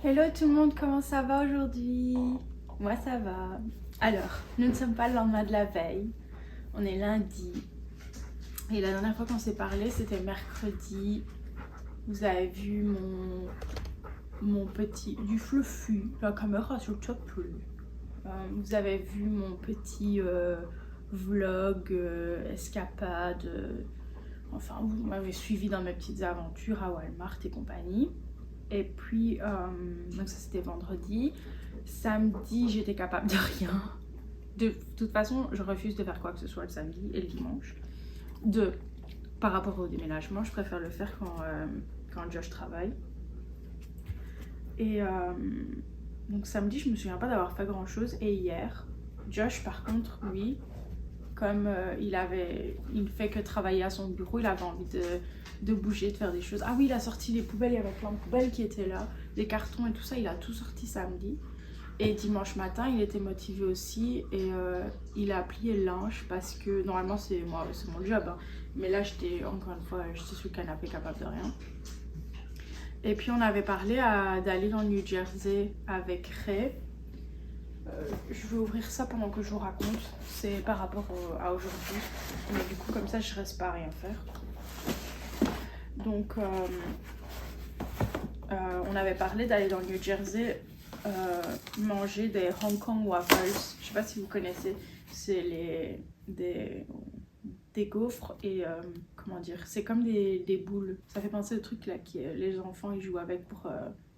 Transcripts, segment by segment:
Hello tout le monde, comment ça va aujourd'hui? Moi ça va. Alors, nous ne sommes pas le lendemain de la veille, on est lundi. Et la dernière fois qu'on s'est parlé, c'était mercredi. Vous avez vu mon petit... du fluffu, la caméra sur le plus. Vous avez vu mon petit vlog, escapade. Enfin, vous m'avez suivi dans mes petites aventures à Walmart et compagnie. Et puis, donc ça c'était vendredi. Samedi, j'étais capable de rien. De toute façon, je refuse de faire quoi que ce soit le samedi et le dimanche. Par rapport au déménagement, je préfère le faire quand Josh travaille. Et donc samedi, je me souviens pas d'avoir fait grand chose. Et hier, Josh par contre, oui, comme il ne fait que travailler à son bureau, il avait envie de bouger, de faire des choses. Ah oui, il a sorti les poubelles, il y avait plein de poubelles qui étaient là, des cartons et tout ça, il a tout sorti samedi. Et dimanche matin, il était motivé aussi et il a plié le linge parce que normalement c'est mon job. Hein. Mais là, encore une fois, j'étais sur le canapé capable de rien. Et puis on avait parlé d'aller dans le New Jersey avec Ray. Je vais ouvrir ça pendant que je vous raconte. C'est par rapport à aujourd'hui. Mais du coup, comme ça, je reste pas à rien faire. Donc, on avait parlé d'aller dans le New Jersey manger des Hong Kong waffles. Je sais pas si vous connaissez. C'est des gaufres et comment dire, c'est comme des boules. Ça fait penser au truc là que les enfants ils jouent avec pour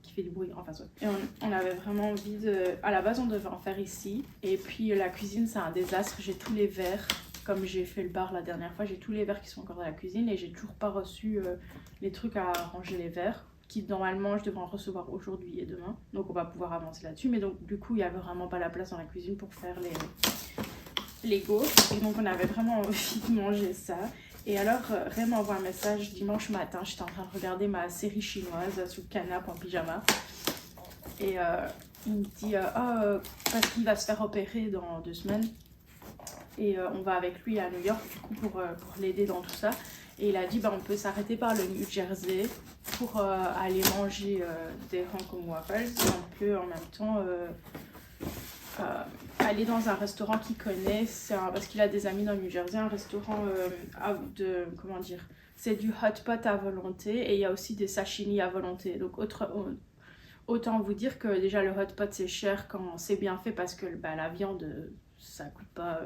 qui fait du bruit. Enfin, ça. Et on avait vraiment envie de. À la base, on devait en faire ici. Et puis la cuisine, c'est un désastre. J'ai tous les verres. Comme j'ai fait le bar la dernière fois, j'ai tous les verres qui sont encore dans la cuisine et j'ai toujours pas reçu les trucs à ranger les verres. Qui normalement je devrais en recevoir aujourd'hui et demain. Donc on va pouvoir avancer là-dessus. Mais donc du coup, il y avait vraiment pas la place dans la cuisine pour faire les gaufres. Et donc on avait vraiment envie de manger ça. Et alors Ray m'envoie un message dimanche matin. J'étais en train de regarder ma série chinoise sous le canapé en pyjama. Et il me dit parce qu'il va se faire opérer dans 2 semaines. Et on va avec lui à New York du coup pour l'aider dans tout ça. Et il a dit on peut s'arrêter par le New Jersey pour aller manger des Hong Kong waffles. Et on peut en même temps aller dans un restaurant qu'il connaît, parce qu'il a des amis dans le New Jersey, un restaurant comment dire, c'est du hot pot à volonté et il y a aussi des sashimi à volonté. Donc autant vous dire que déjà le hot pot c'est cher quand c'est bien fait parce que la viande ça coûte pas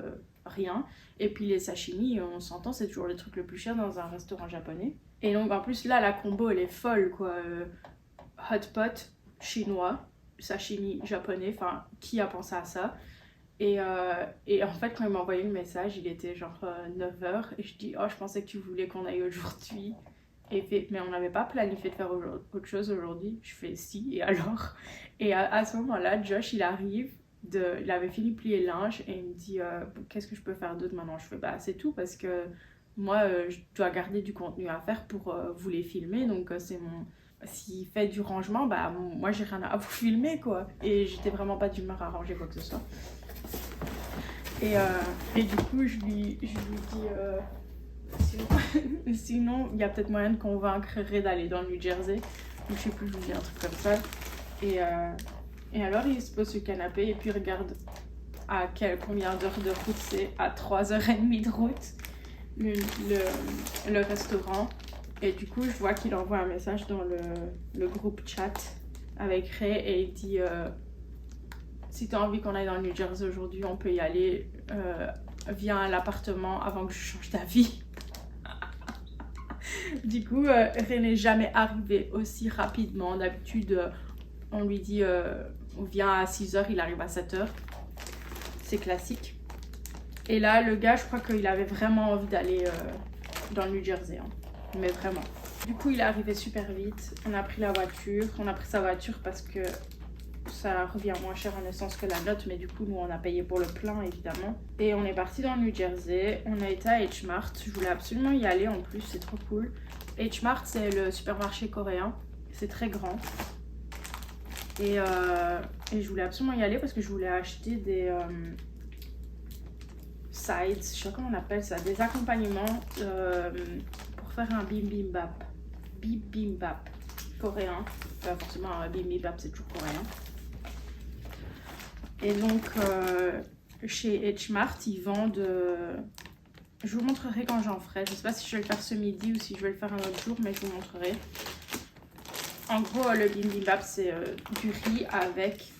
rien. Et puis les sashimi, on s'entend, c'est toujours le truc le plus cher dans un restaurant japonais. Et donc en plus là la combo elle est folle quoi. Hot pot chinois, sashimi japonais, enfin qui a pensé à ça? Et en fait quand il m'a envoyé le message il était genre 9h et je dis je pensais que tu voulais qu'on aille aujourd'hui. Et fait, mais on n'avait pas planifié de faire autre chose aujourd'hui. Je fais si et alors. Et à ce moment-là Josh il arrive. Il avait fini de plier le linge et il me dit qu'est-ce que je peux faire d'autre maintenant? Je fais c'est tout parce que moi je dois garder du contenu à faire pour vous les filmer donc c'est mon. S'il fait du rangement, moi j'ai rien à vous filmer quoi. Et j'étais vraiment pas d'humeur à ranger quoi que ce soit. Et du coup, je lui dis sinon, il y a peut-être moyen de convaincre Ray d'aller dans le New Jersey. Donc, je sais plus, je lui dis un truc comme ça. Et alors, il se pose sur le canapé et puis il regarde combien d'heures de route c'est. À 3h30 de route, le restaurant. Et du coup, je vois qu'il envoie un message dans le groupe chat avec Ray et il dit si tu as envie qu'on aille dans le New Jersey aujourd'hui, on peut y aller. Viens à l'appartement avant que je change d'avis. Du coup, Ray n'est jamais arrivé aussi rapidement. D'habitude, on lui dit on vient à 6h, il arrive à 7h. C'est classique. Et là, le gars, je crois qu'il avait vraiment envie d'aller dans le New Jersey. Hein. Mais vraiment. Du coup, il est arrivé super vite. On a pris la voiture. On a pris sa voiture parce que ça revient moins cher en essence que la note. Mais du coup, nous, on a payé pour le plein, évidemment. Et on est parti dans le New Jersey. On a été à H-Mart. Je voulais absolument y aller en plus. C'est trop cool. H-Mart, c'est le supermarché coréen. C'est très grand. Et je voulais absolument y aller parce que je voulais acheter des sides, je sais pas comment on appelle ça, des accompagnements pour faire un bibimbap. Bibimbap. coréen. Forcément, bibimbap c'est toujours coréen. Et donc, chez H Mart, ils vendent... je vous montrerai quand j'en ferai. Je sais pas si je vais le faire ce midi ou si je vais le faire un autre jour, mais je vous montrerai. En gros, le bibimbap, c'est du riz avec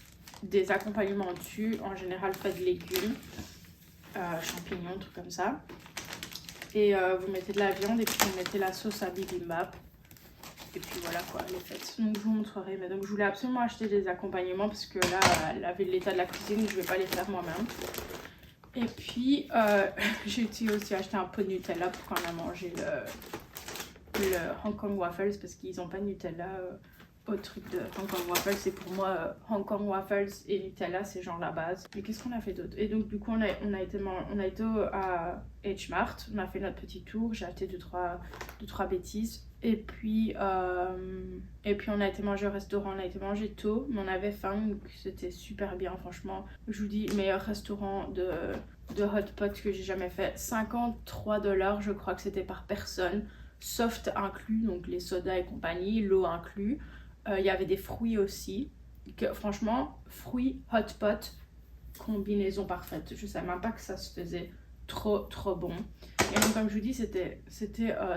des accompagnements dessus. En général, fait de légumes, champignons, trucs comme ça. Et vous mettez de la viande et puis vous mettez la sauce à bibimbap. Et puis voilà quoi, les fêtes. Donc je vous montrerai. Mais donc je voulais absolument acheter des accompagnements parce que là, avec l'état de la cuisine, je vais pas les faire moi-même. Et puis j'ai aussi acheté un pot de Nutella pour quand on a mangé le Hong Kong Waffles parce qu'ils ont pas de Nutella au truc de Hong Kong Waffles. C'est pour moi Hong Kong Waffles et Nutella, c'est genre la base. Mais qu'est-ce qu'on a fait d'autre? Et donc du coup on a été à H Mart, on a fait notre petit tour, j'ai acheté deux trois bêtises. Et puis on a été manger au restaurant, on a été manger tôt, mais on avait faim, donc c'était super bien, franchement. Je vous dis, meilleur restaurant de hot pot que j'ai jamais fait. 53 $, je crois que c'était par personne, soft inclus, donc les sodas et compagnie, l'eau inclus. Il y avait des fruits aussi, que franchement, fruits, hot pot, combinaison parfaite. Je savais même pas que ça se faisait trop bon. Et donc comme je vous dis, c'était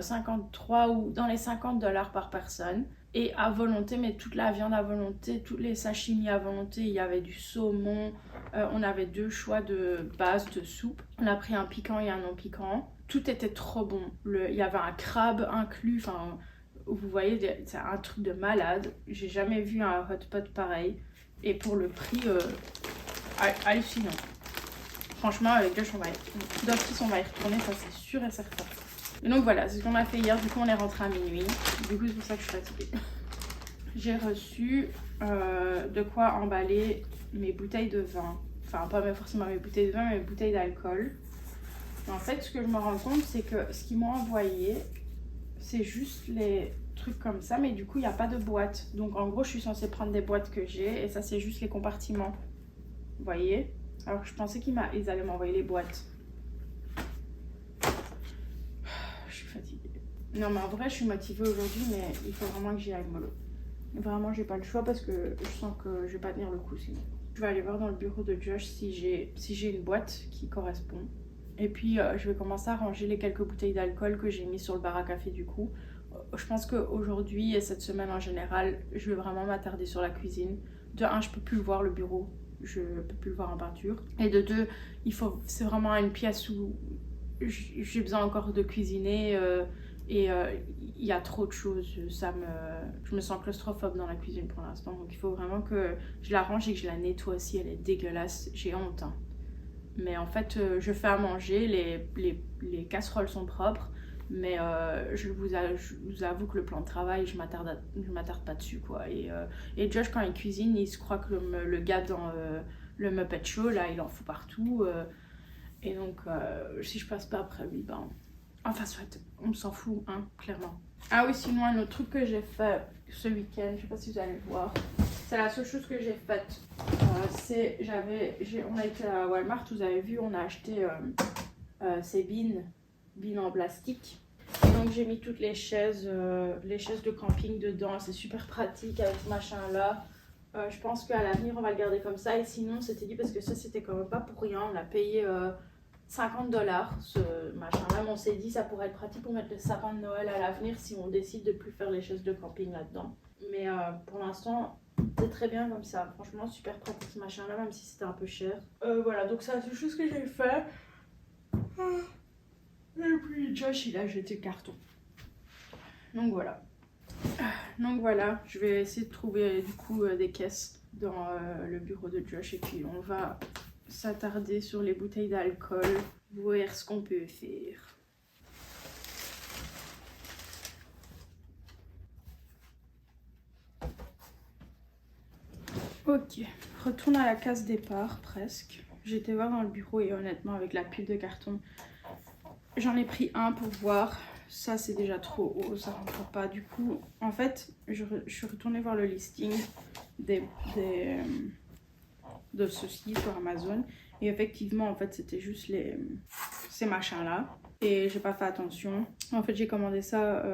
53 ou dans les 50 $ par personne. Et à volonté, mais toute la viande à volonté, tous les sashimi à volonté. Il y avait du saumon, on avait deux choix de base de soupe. On a pris un piquant et un non piquant. Tout était trop bon. Il y avait un crabe inclus, enfin vous voyez, c'est un truc de malade. J'ai jamais vu un hot pot pareil. Et pour le prix, hallucinant. Franchement, avec Josh, on va y retourner, ça c'est sûr et certain. Et donc voilà, c'est ce qu'on a fait hier. Du coup, on est rentré à minuit. Du coup, c'est pour ça que je suis fatiguée. J'ai reçu de quoi emballer mes bouteilles de vin. Enfin, pas forcément mes bouteilles de vin, mais mes bouteilles d'alcool. En fait, ce que je me rends compte, c'est que ce qu'ils m'ont envoyé, c'est juste les trucs comme ça. Mais du coup, il n'y a pas de boîte. Donc en gros, je suis censée prendre des boîtes que j'ai. Et ça, c'est juste les compartiments. Vous voyez ? Alors que je pensais qu'ils allaient m'envoyer les boîtes. Je suis fatiguée. Non mais en vrai je suis motivée aujourd'hui, mais il faut vraiment que j'y aille mollo. Vraiment j'ai pas le choix parce que je sens que je vais pas tenir le coup sinon. Je vais aller voir dans le bureau de Josh si j'ai une boîte qui correspond. Et puis je vais commencer à ranger les quelques bouteilles d'alcool que j'ai mis sur le bar à café du coup. Je pense qu'aujourd'hui et cette semaine en général, je vais vraiment m'attarder sur la cuisine. De un, je peux plus le voir le bureau. Je peux plus le voir en peinture. Et de deux, c'est vraiment une pièce où j'ai besoin encore de cuisiner et il y a trop de choses. Je me sens claustrophobe dans la cuisine pour l'instant. Donc il faut vraiment que je la range et que je la nettoie aussi. Elle est dégueulasse. J'ai honte. Hein. Mais en fait, je fais à manger. Les casseroles sont propres. Mais je vous avoue que le plan de travail, je m'attarde pas dessus quoi. Et Josh quand il cuisine, il se croit que le gars dans le Muppet Show là, il en fout partout. Et donc si je passe pas après lui, ben enfin soit, on s'en fout hein, clairement. Ah oui, sinon un autre truc que j'ai fait ce week-end, je sais pas si vous allez le voir. C'est la seule chose que j'ai faite. On a été à Walmart, vous avez vu, on a acheté ces bines en plastique. Et donc j'ai mis toutes les chaises de camping dedans. C'est super pratique avec ce machin là. Je pense qu'à l'avenir on va le garder comme ça. Et sinon c'était dit parce que ça c'était quand même pas pour rien. On a payé 50 $ ce machin là. Mais on s'est dit ça pourrait être pratique pour mettre le sapin de Noël à l'avenir si on décide de plus faire les chaises de camping là-dedans. Mais pour l'instant c'est très bien comme ça. Franchement super pratique ce machin là même si c'était un peu cher. Voilà donc c'est la seule chose que j'ai fait. Et puis Josh il a jeté le carton. Donc voilà. Je vais essayer de trouver du coup des caisses dans le bureau de Josh et puis on va s'attarder sur les bouteilles d'alcool, voir ce qu'on peut faire. Ok, retourne à la case départ presque. J'étais voir dans le bureau et honnêtement avec la pile de carton, j'en ai pris un pour voir. Ça c'est déjà trop haut, ça rentre pas. Du coup, en fait, je suis retournée voir le listing de ceci sur Amazon. Et effectivement, en fait, c'était juste ces machins-là. Et j'ai pas fait attention. En fait, j'ai commandé ça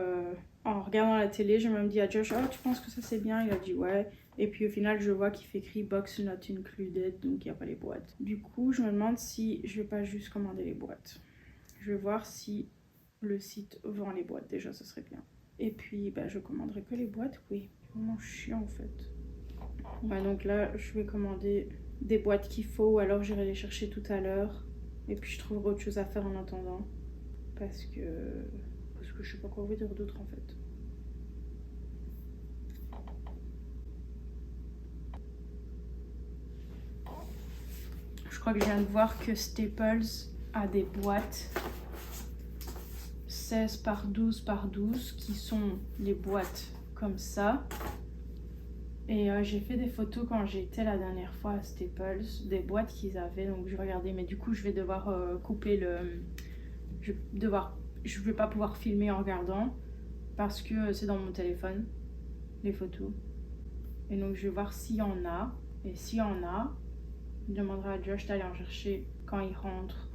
en regardant la télé, je me dis à Josh, oh, tu penses que ça c'est bien? Il a dit ouais. Et puis au final, je vois qu'il fait écrit box not included, donc il n'y a pas les boîtes. Du coup, je me demande si je vais pas juste commander les boîtes. Je vais voir si le site vend les boîtes, déjà, ce serait bien. Et puis, bah, je commanderai que les boîtes, oui. C'est vraiment chiant en fait. Ouais, donc là, je vais commander des boîtes qu'il faut, ou alors j'irai les chercher tout à l'heure. Et puis je trouverai autre chose à faire en attendant. Parce que je sais pas quoi vous dire d'autre en fait. Je crois que je viens de voir que Staples a des boîtes 16 par 12 par 12 qui sont les boîtes comme ça. Et j'ai fait des photos quand j'étais la dernière fois à Staples, des boîtes qu'ils avaient, donc je regardais, mais du coup je vais devoir couper le... Je vais pas pouvoir filmer en regardant parce que c'est dans mon téléphone, les photos. Et donc je vais voir s'il y en a, et s'il y en a, je demanderai à Josh d'aller en chercher quand il rentre.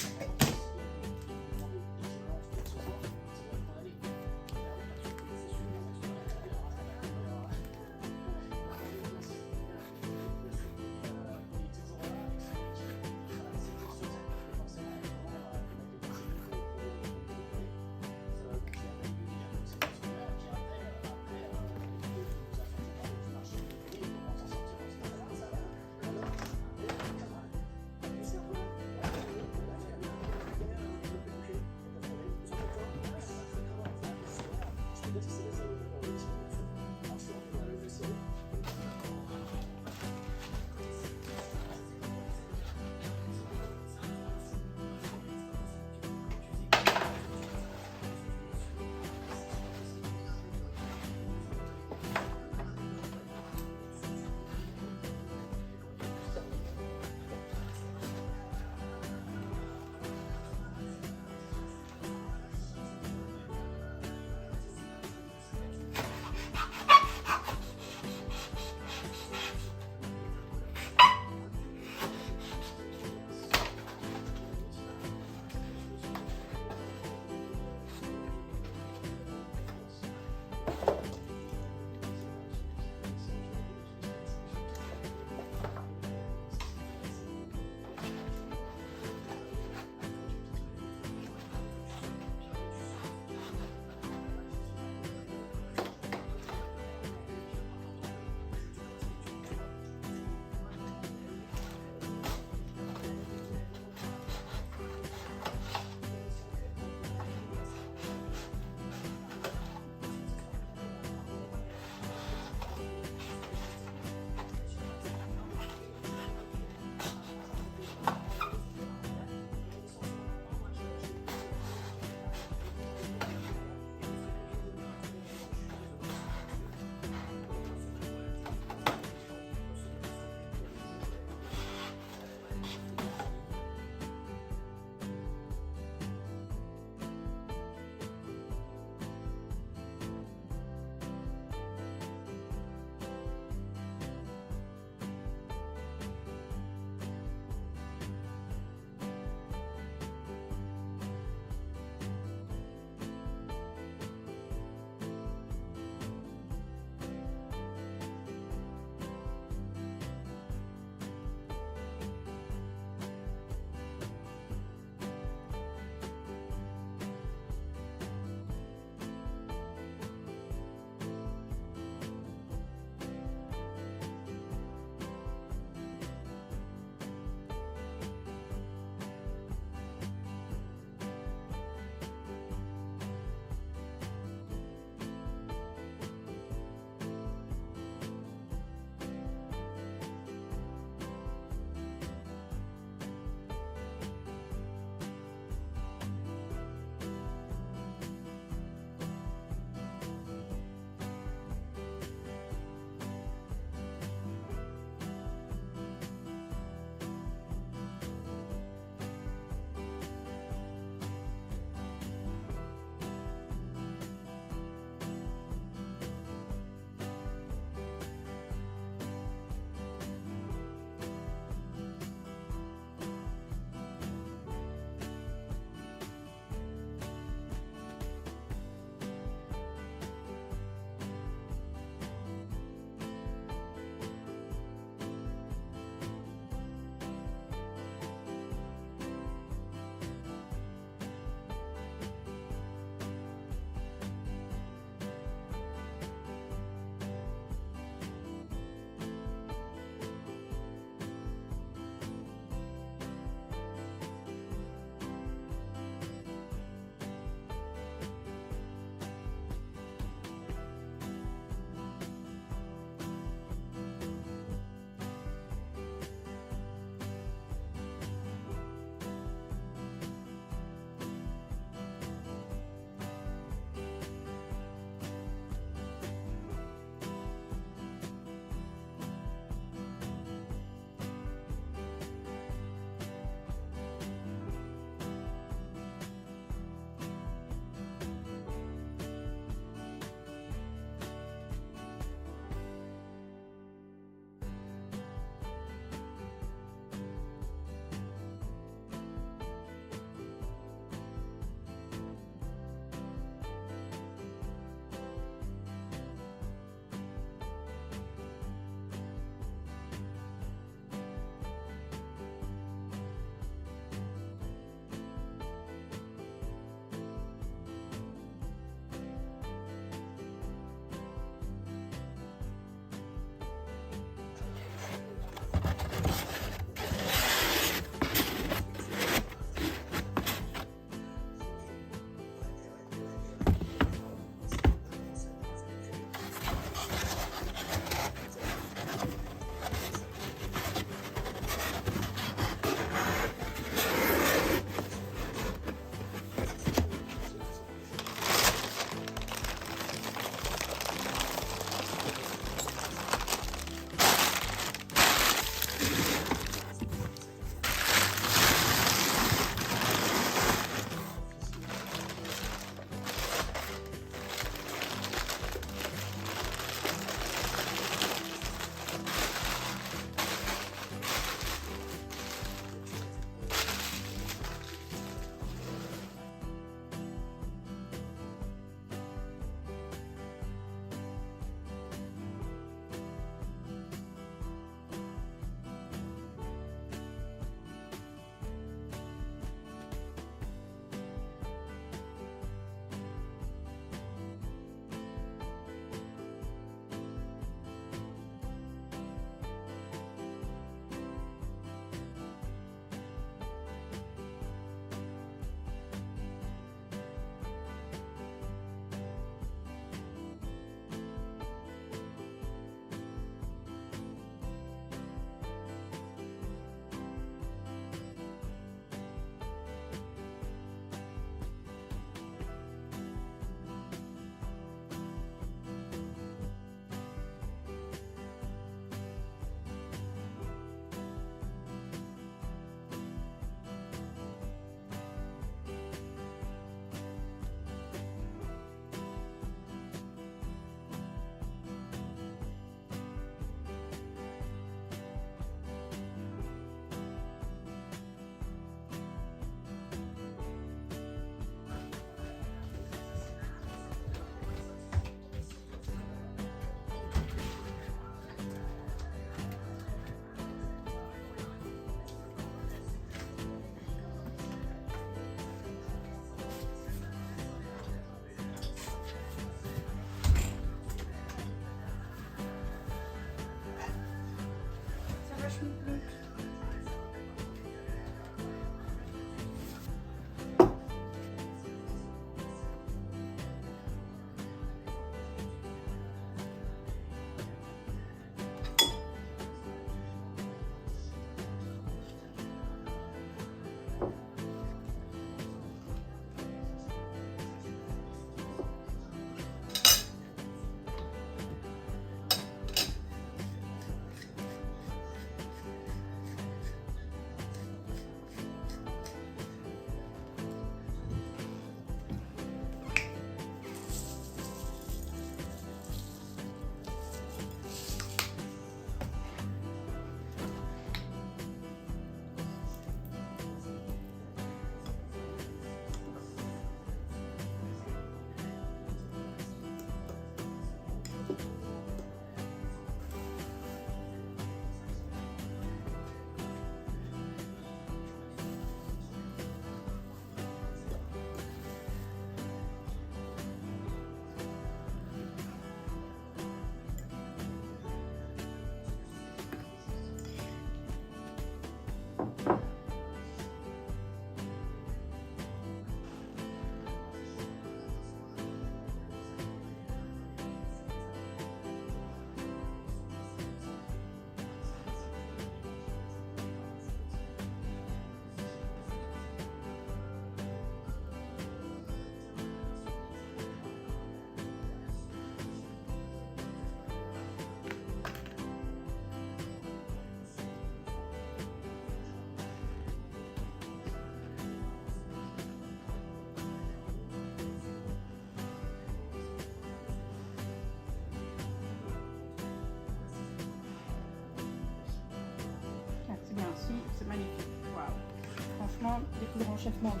C'est magnifique. Waouh. Franchement, les plus grands chefs m'envient.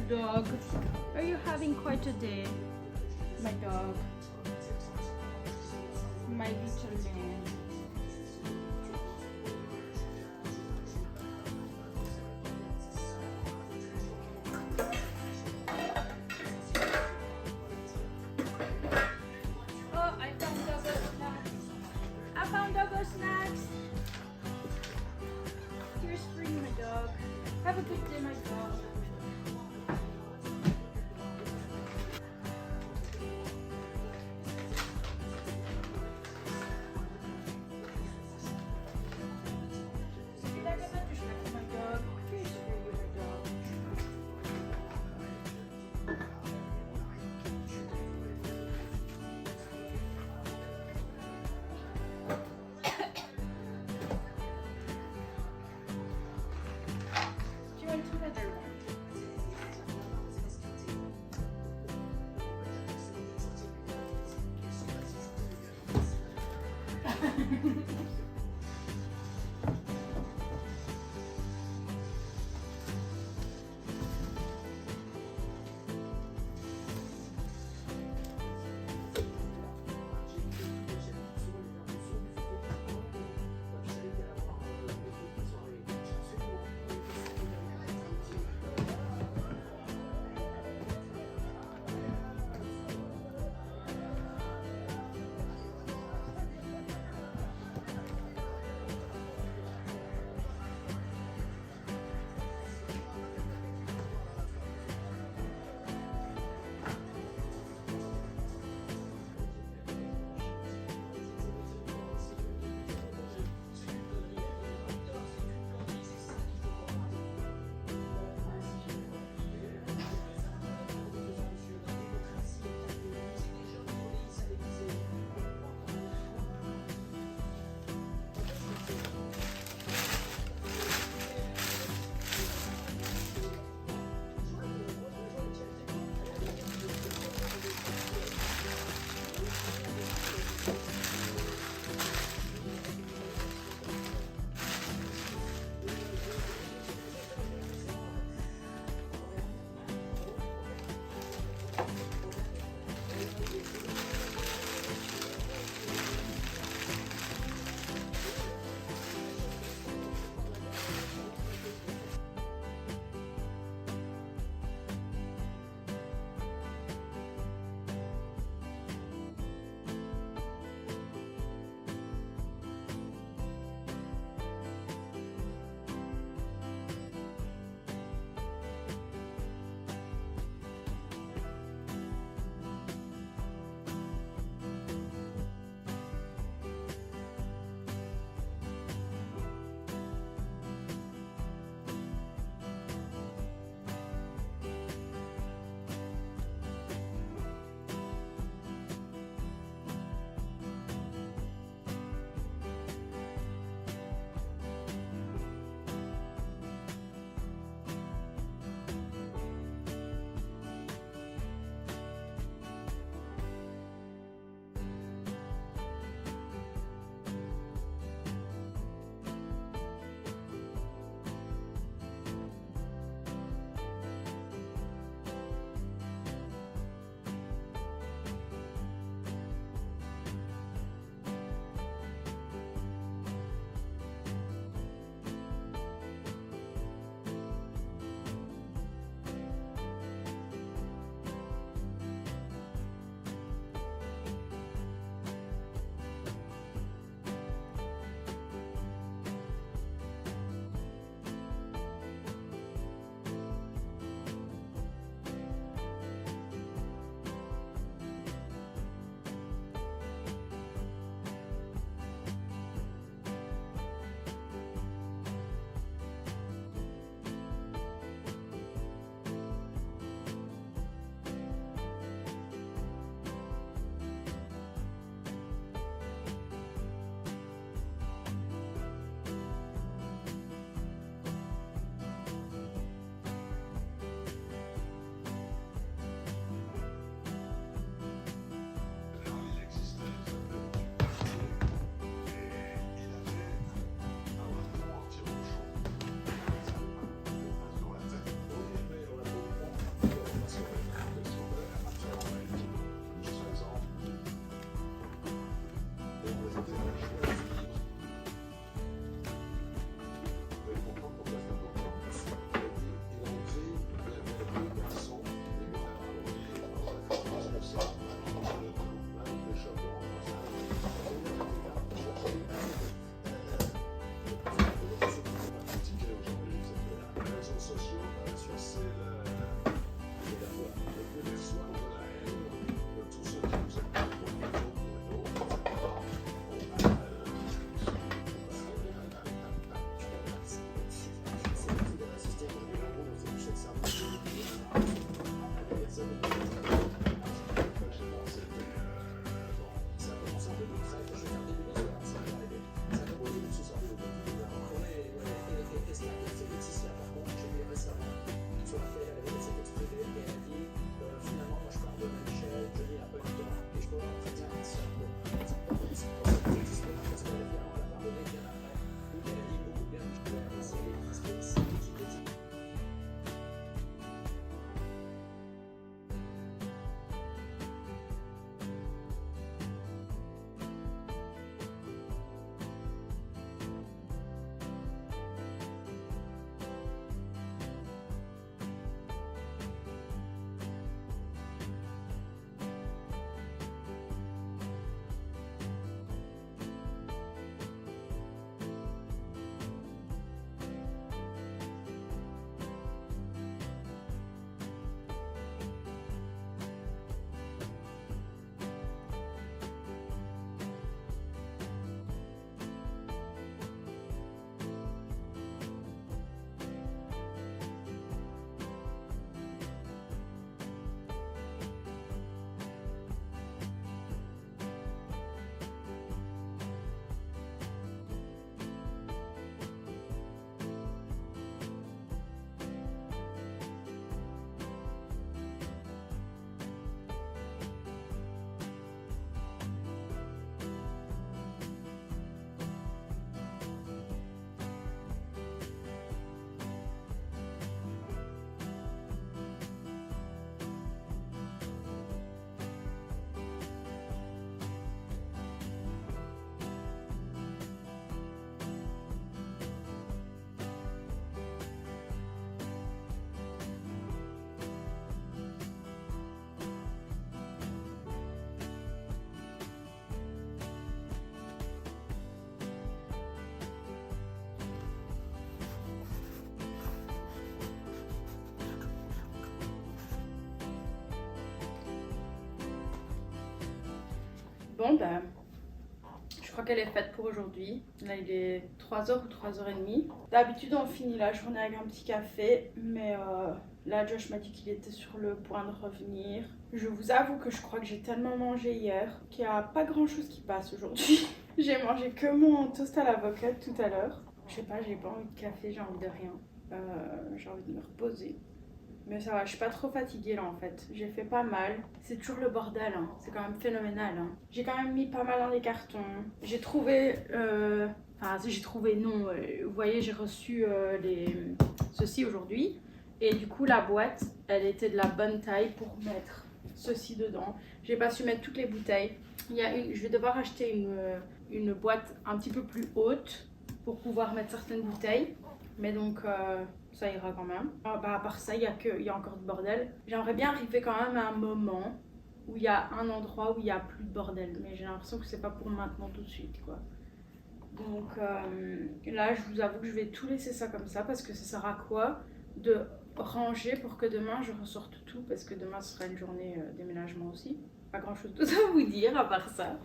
dog. Are you having quite a day? My dog. My little man. Oh, I found doggo snacks. I found doggo snacks. Here's free, my dog. Have a good day, my dog. Bon, ben, je crois qu'elle est faite pour aujourd'hui. Là, il est 3h ou 3h30. D'habitude, on finit la journée avec un petit café, mais là, Josh m'a dit qu'il était sur le point de revenir. Je vous avoue que je crois que j'ai tellement mangé hier qu'il n'y a pas grand-chose qui passe aujourd'hui. J'ai mangé que mon toast à l'avocat tout à l'heure. Je sais pas, j'ai pas envie de café, j'ai envie de rien. J'ai envie de me reposer. Mais ça va, je suis pas trop fatiguée là en fait. J'ai fait pas mal. C'est toujours le bordel, hein. C'est quand même phénoménal. Hein. J'ai quand même mis pas mal dans les cartons. J'ai trouvé... Enfin, j'ai trouvé, non. Vous voyez, j'ai reçu ceci aujourd'hui. Et du coup, la boîte, elle était de la bonne taille pour mettre ceci dedans. J'ai pas su mettre toutes les bouteilles. Je vais devoir acheter une boîte un petit peu plus haute pour pouvoir mettre certaines bouteilles. Mais donc... ça ira quand même. À part ça, il y a encore du bordel. J'aimerais bien arriver quand même à un moment où il y a un endroit où il n'y a plus de bordel. Mais j'ai l'impression que c'est pas pour maintenant tout de suite, quoi. Donc là, je vous avoue que je vais tout laisser ça comme ça parce que ça sert à quoi de ranger pour que demain je ressorte tout parce que demain ce sera une journée déménagement aussi. Pas grand chose d'autre à vous dire à part ça.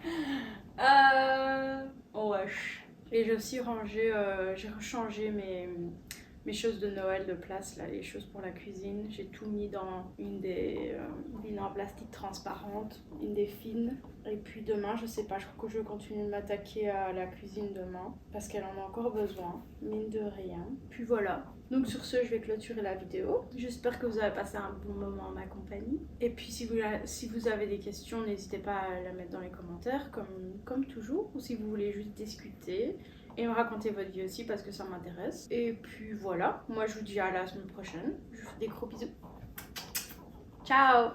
Wesh. Et j'ai aussi rangé, j'ai rechangé mes choses de Noël de place, là, les choses pour la cuisine. J'ai tout mis dans une des bines en plastique transparente, une des fines. Et puis demain, je sais pas, je crois que je vais continuer de m'attaquer à la cuisine demain parce qu'elle en a encore besoin, mine de rien. Puis voilà. Donc sur ce, je vais clôturer la vidéo. J'espère que vous avez passé un bon moment en ma compagnie. Et puis si vous avez des questions, n'hésitez pas à la mettre dans les commentaires comme toujours. Ou si vous voulez juste discuter et me raconter votre vie aussi parce que ça m'intéresse. Et puis voilà, moi je vous dis à la semaine prochaine. Je vous fais des gros bisous. Ciao!